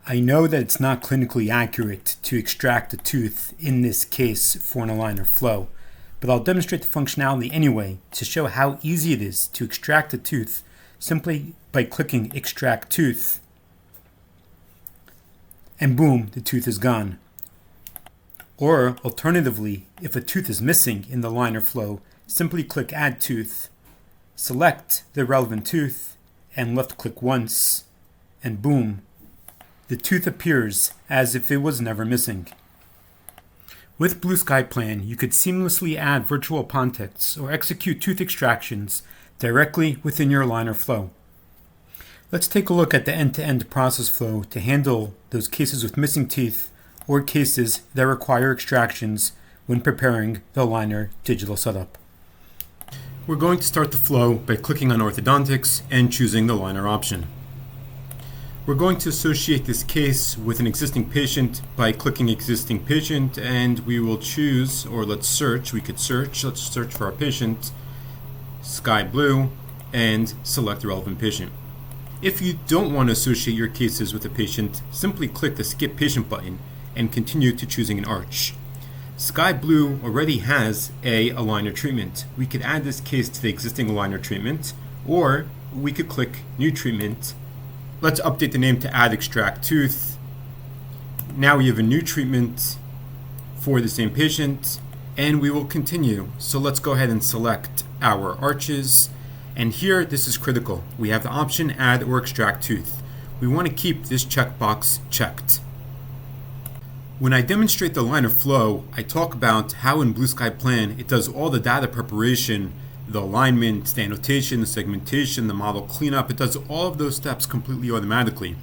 I know that it's not clinically accurate to extract a tooth in this case for an aligner flow, but I'll demonstrate the functionality anyway to show how easy it is to extract a tooth simply by clicking Extract Tooth, and boom, the tooth is gone. Or alternatively, if a tooth is missing in the aligner flow, simply click Add Tooth, select the relevant tooth, and left click once, and boom, the tooth appears as if it was never missing. With Blue Sky Plan, you could seamlessly add virtual Pontics or execute tooth extractions directly within your aligner flow. Let's take a look at the end-to-end process flow to handle those cases with missing teeth or cases that require extractions when preparing the aligner digital setup. We're going to start the flow by clicking on Orthodontics and choosing the aligner option. We're going to associate this case with an existing patient by clicking Existing Patient, and we will choose, or let's search for our patient, Sky Blue, and select the relevant patient. If you don't want to associate your cases with a patient, simply click the Skip Patient button and continue to choosing an arch. Sky Blue already has a aligner treatment. We could add this case to the existing aligner treatment, or we could click New Treatment. Let's update the name to Add Extract Tooth. Now we have a new treatment for the same patient, and we will continue. So let's go ahead and select our arches. And here, this is critical. We have the option Add or Extract Tooth. We want to keep this checkbox checked. When I demonstrate the aligner flow, I talk about how in Blue Sky Plan it does all the data preparation, the alignment, the annotation, the segmentation, the model cleanup. It does all of those steps completely automatically.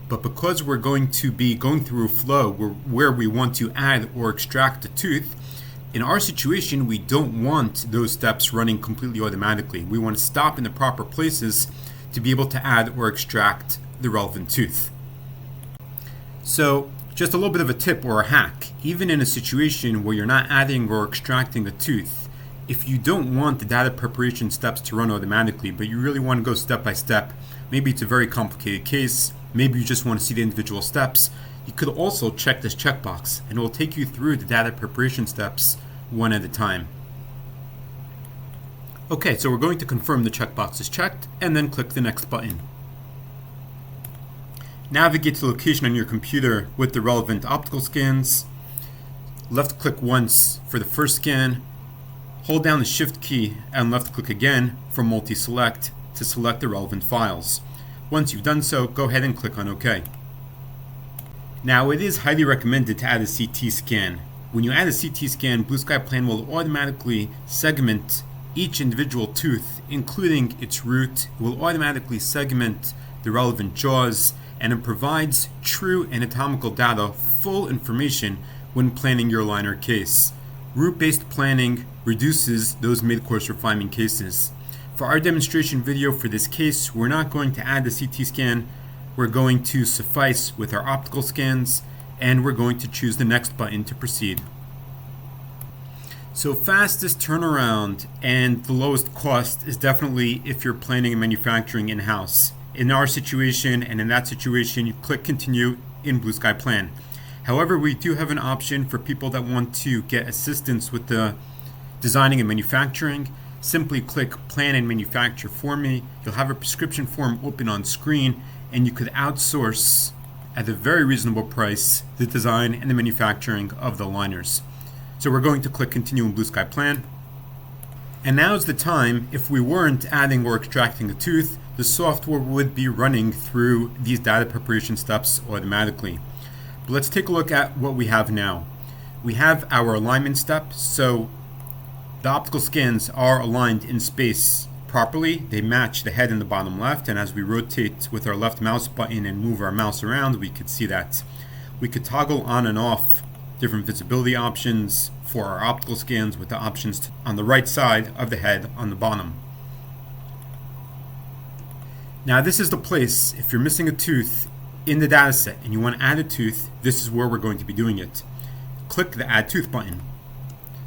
But because we're going to be going through a flow where we want to add or extract a tooth, in our situation, we don't want those steps running completely automatically. We want to stop in the proper places to be able to add or extract the relevant tooth. So, just a little bit of a tip or a hack. Even in a situation where you're not adding or extracting a tooth, if you don't want the data preparation steps to run automatically, but you really want to go step by step, maybe it's a very complicated case, maybe you just want to see the individual steps, you could also check this checkbox and it will take you through the data preparation steps one at a time. Okay, so we're going to confirm the checkbox is checked and then click the next button. Navigate to the location on your computer with the relevant optical scans. Left click once for the first scan. Hold down the Shift key and left click again for multi-select to select the relevant files. Once you've done so, go ahead and click on OK. Now it is highly recommended to add a CT scan. When you add a CT scan, Blue Sky Plan will automatically segment each individual tooth, including its root. It will automatically segment the relevant jaws, and it provides true anatomical data, full information when planning your aligner case. Root-based planning reduces those mid-course refinement cases. For our demonstration video for this case, we're not going to add the CT scan. We're going to suffice with our optical scans, and we're going to choose the next button to proceed. So fastest turnaround and the lowest cost is definitely if you're planning and manufacturing in-house. In our situation and in that situation, you click Continue in Blue Sky Plan. However, we do have an option for people that want to get assistance with the designing and manufacturing. Simply click Plan and Manufacture for me. You'll have a prescription form open on screen, and you could outsource at a very reasonable price the design and the manufacturing of the aligners. So we're going to click Continue in Blue Sky Plan. And now is the time, if we weren't adding or extracting a tooth, the software would be running through these data preparation steps automatically. But let's take a look at what we have now. We have our alignment step, so the optical scans are aligned in space properly. They match the head and the bottom left, and as we rotate with our left mouse button and move our mouse around, we could see that. We could toggle on and off different visibility options for our optical scans with the options on the right side of the head on the bottom. Now this is the place, if you're missing a tooth in the data set and you want to add a tooth, this is where we're going to be doing it. Click the Add Tooth button.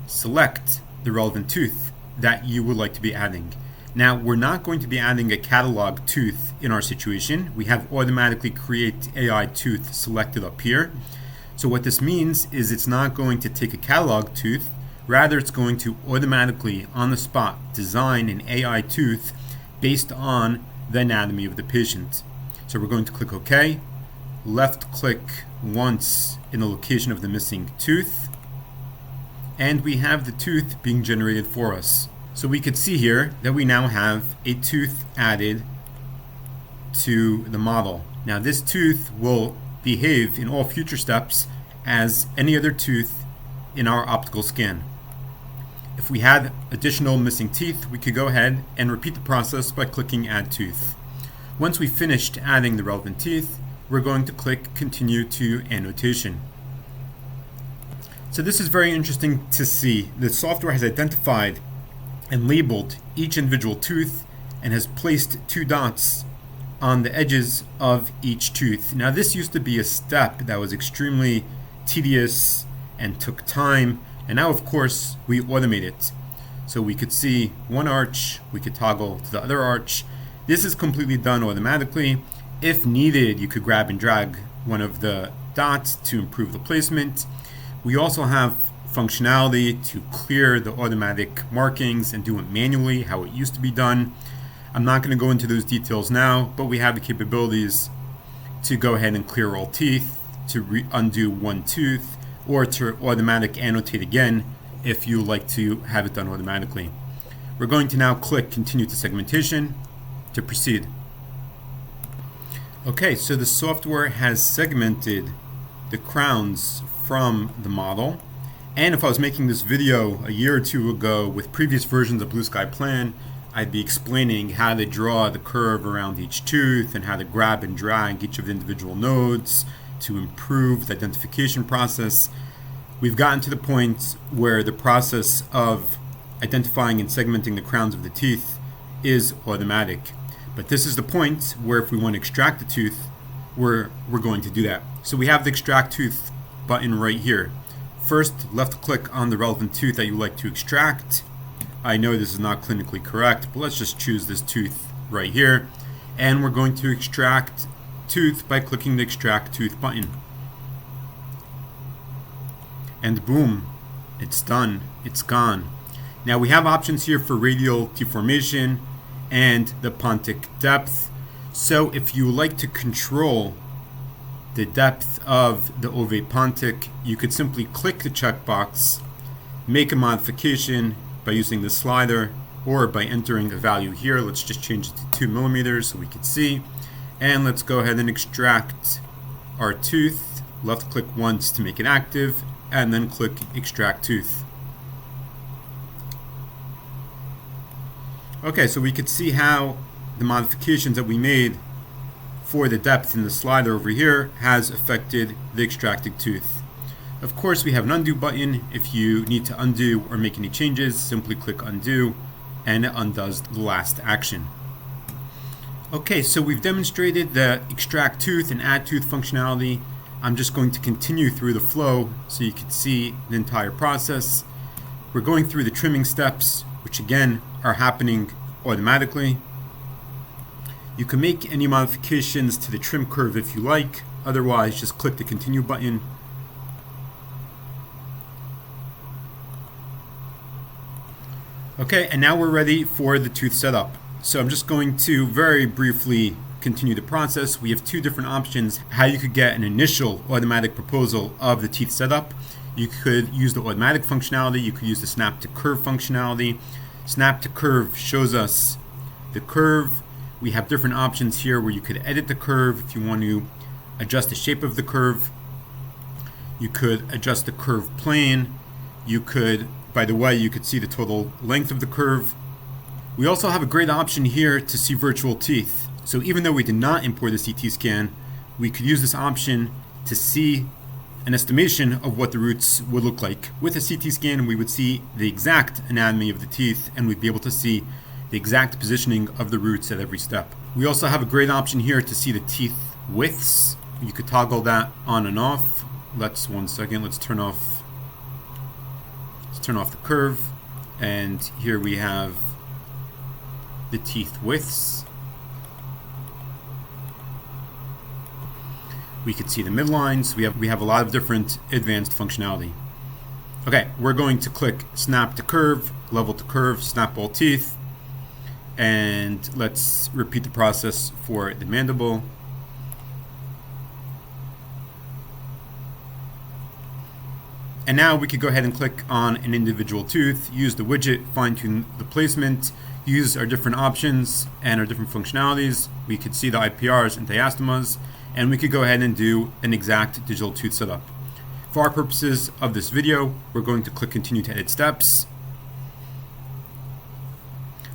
Select the relevant tooth that you would like to be adding. Now, we're not going to be adding a catalog tooth in our situation. We have automatically create AI tooth selected up here. So what this means is it's not going to take a catalog tooth, rather it's going to automatically, on the spot, design an AI tooth based on the anatomy of the patient. So we're going to click OK, left click once in the location of the missing tooth, and we have the tooth being generated for us. So we could see here that we now have a tooth added to the model. Now this tooth will behave in all future steps as any other tooth in our optical scan. If we had additional missing teeth, we could go ahead and repeat the process by clicking Add Tooth. Once we've finished adding the relevant teeth, we're going to click Continue to Annotation. So this is very interesting to see. The software has identified and labeled each individual tooth and has placed 2 dots on the edges of each tooth. Now this used to be a step that was extremely tedious and took time, and now of course we automate it. So we could see one arch, we could toggle to the other arch. This is completely done automatically. If needed, you could grab and drag one of the dots to improve the placement. We also have functionality to clear the automatic markings and do it manually, how it used to be done. I'm not going to go into those details now, but we have the capabilities to go ahead and clear all teeth, to undo one tooth, or to automatic annotate again if you like to have it done automatically. We're going to now click Continue to Segmentation to proceed. Okay, so the software has segmented the crowns from the model. And if I was making this video a year or two ago with previous versions of Blue Sky Plan, I'd be explaining how to draw the curve around each tooth and how to grab and drag each of the individual nodes to improve the identification process. We've gotten to the point where the process of identifying and segmenting the crowns of the teeth is automatic. But this is the point where if we want to extract the tooth, we're going to do that. So we have the Extract Tooth button right here. First, left click on the relevant tooth that you like to extract. I know this is not clinically correct, but let's just choose this tooth right here. And we're going to extract tooth by clicking the Extract Tooth button. And boom, it's done, it's gone. Now we have options here for radial deformation and the Pontic depth. So if you like to control the depth of the Ovate Pontic, you could simply click the checkbox, make a modification by using the slider or by entering a value here. Let's just change it to 2 millimeters so we can see. And let's go ahead and extract our tooth. Left click once to make it active, and then click Extract Tooth. Okay, so we could see how the modifications that we made for the depth in the slider over here has affected the extracted tooth. Of course, we have an undo button. If you need to undo or make any changes, simply click undo and it undoes the last action. Okay, so we've demonstrated the extract tooth and add tooth functionality. I'm just going to continue through the flow so you can see the entire process. We're going through the trimming steps, which again are happening automatically. You can make any modifications to the trim curve if you like. Otherwise, just click the continue button. Okay, and now we're ready for the tooth setup. So I'm just going to very briefly continue the process. We have 2 different options how you could get an initial automatic proposal of the teeth setup. You could use the automatic functionality. You could use the snap to curve functionality. Snap to curve shows us the curve. We have different options here where you could edit the curve if you want to adjust the shape of the curve. You could adjust the curve plane. You could, by the way, you could see the total length of the curve. We also have a great option here to see virtual teeth. So even though we did not import a CT scan, we could use this option to see an estimation of what the roots would look like. With a CT scan, we would see the exact anatomy of the teeth, and we'd be able to see the exact positioning of the roots at every step. We also have a great option here to see the teeth widths. You could toggle that on and off. Let's turn off the curve, and here we have the teeth widths. We could see the midlines. We have a lot of different advanced functionality. Okay, we're going to click snap to curve, level to curve, snap all teeth, and let's repeat the process for the mandible. And now we could go ahead and click on an individual tooth, use the widget, fine-tune the placement, use our different options and our different functionalities. We could see the IPRs and diastemas, and we could go ahead and do an exact digital tooth setup. For our purposes of this video, we're going to click continue to edit steps.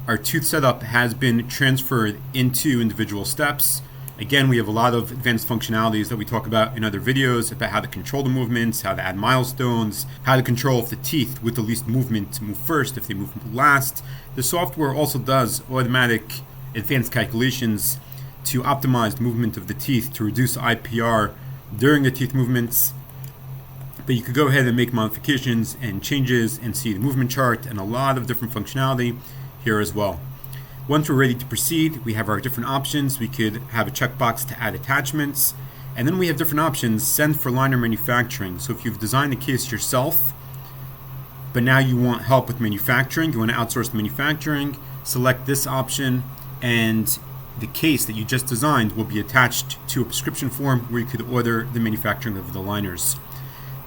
Our tooth setup has been transferred into individual steps. Again, we have a lot of advanced functionalities that we talk about in other videos about how to control the movements, how to add milestones, how to control if the teeth with the least movement move first, if they move last. The software also does automatic advanced calculations to optimize the movement of the teeth to reduce IPR during the teeth movements. But you could go ahead and make modifications and changes and see the movement chart and a lot of different functionality here as well. Once we're ready to proceed, we have our different options. We could have a checkbox to add attachments, and then we have different options, send for liner manufacturing. So if you've designed a case yourself, but now you want help with manufacturing, you want to outsource the manufacturing, select this option, and the case that you just designed will be attached to a prescription form where you could order the manufacturing of the liners.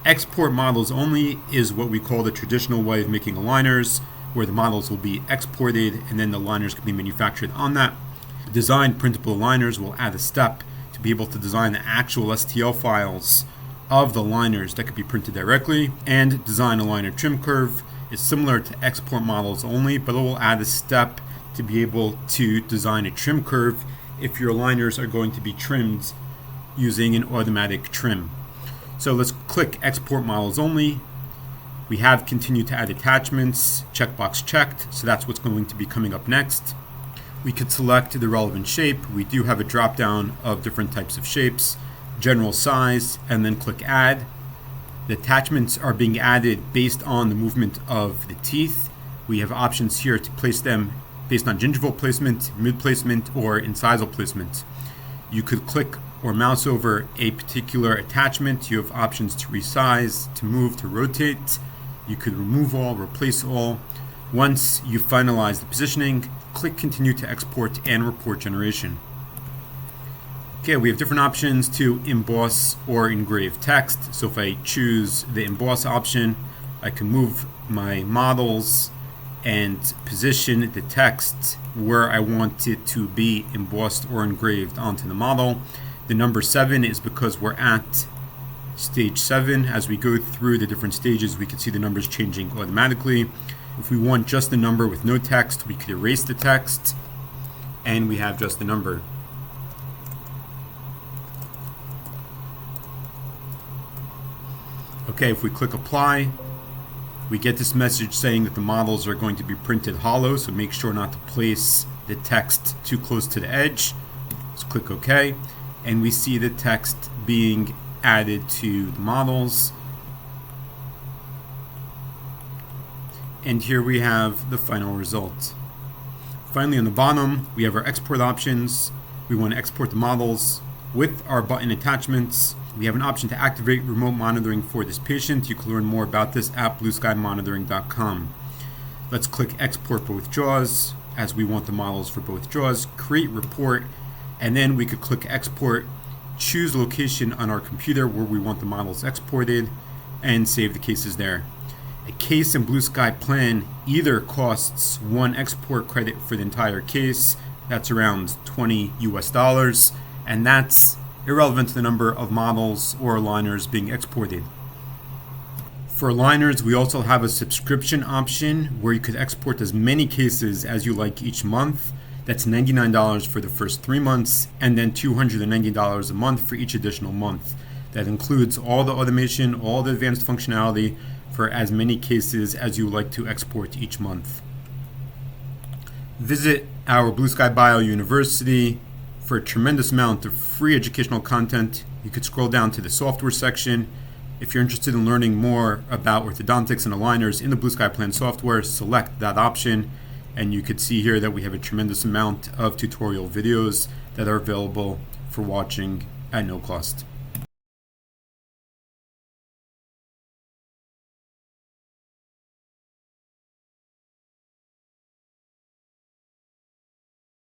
Export models only is what we call the traditional way of making aligners, where the models will be exported and then the liners can be manufactured on that. Design printable aligners will add a step to be able to design the actual STL files of the liners that could be printed directly, and design a liner trim curve is similar to export models only, but it will add a step to be able to design a trim curve if your liners are going to be trimmed using an automatic trim. So let's click export models only. We have continued to add attachments, checkbox checked, so that's what's going to be coming up next. We could select the relevant shape. We do have a drop down of different types of shapes, general size, and then click add. The attachments are being added based on the movement of the teeth. We have options here to place them based on gingival placement, mid placement, or incisal placement. You could click or mouse over a particular attachment. You have options to resize, to move, to rotate. You could remove all, replace all. Once you finalize the positioning, click continue to export and report generation. Okay, we have different options to emboss or engrave text. So if I choose the emboss option, I can move my models and position the text where I want it to be embossed or engraved onto the model. The number 7 is because we're at stage 7. As we go through the different stages, we can see the numbers changing automatically. If we want just the number with no text, we could erase the text, and we have just the number. Okay, if we click apply, we get this message saying that the models are going to be printed hollow, so make sure not to place the text too close to the edge. Let's click OK, and we see the text being added to the models. And here we have the final result. Finally, on the bottom, we have our export options. We want to export the models with our button attachments. We have an option to activate remote monitoring for this patient. You can learn more about this at blueskymonitoring.com. Let's click export both jaws, as we want the models for both jaws, create report, and then we could click export, choose location on our computer where we want the models exported, and save the cases there. A case in Blue Sky plan either costs 1 export credit for the entire case, that's around $20 US, and that's irrelevant to the number of models or aligners being exported. For aligners, we also have a subscription option where you could export as many cases as you like each month. That's $99 for the first 3 months, and then $290 a month for each additional month. That includes all the automation, all the advanced functionality for as many cases as you like to export each month. Visit our Blue Sky Bio University for a tremendous amount of free educational content. You could scroll down to the software section. If you're interested in learning more about orthodontics and aligners in the Blue Sky Plan software, select that option, And you could see here that we have a tremendous amount of tutorial videos that are available for watching at no cost.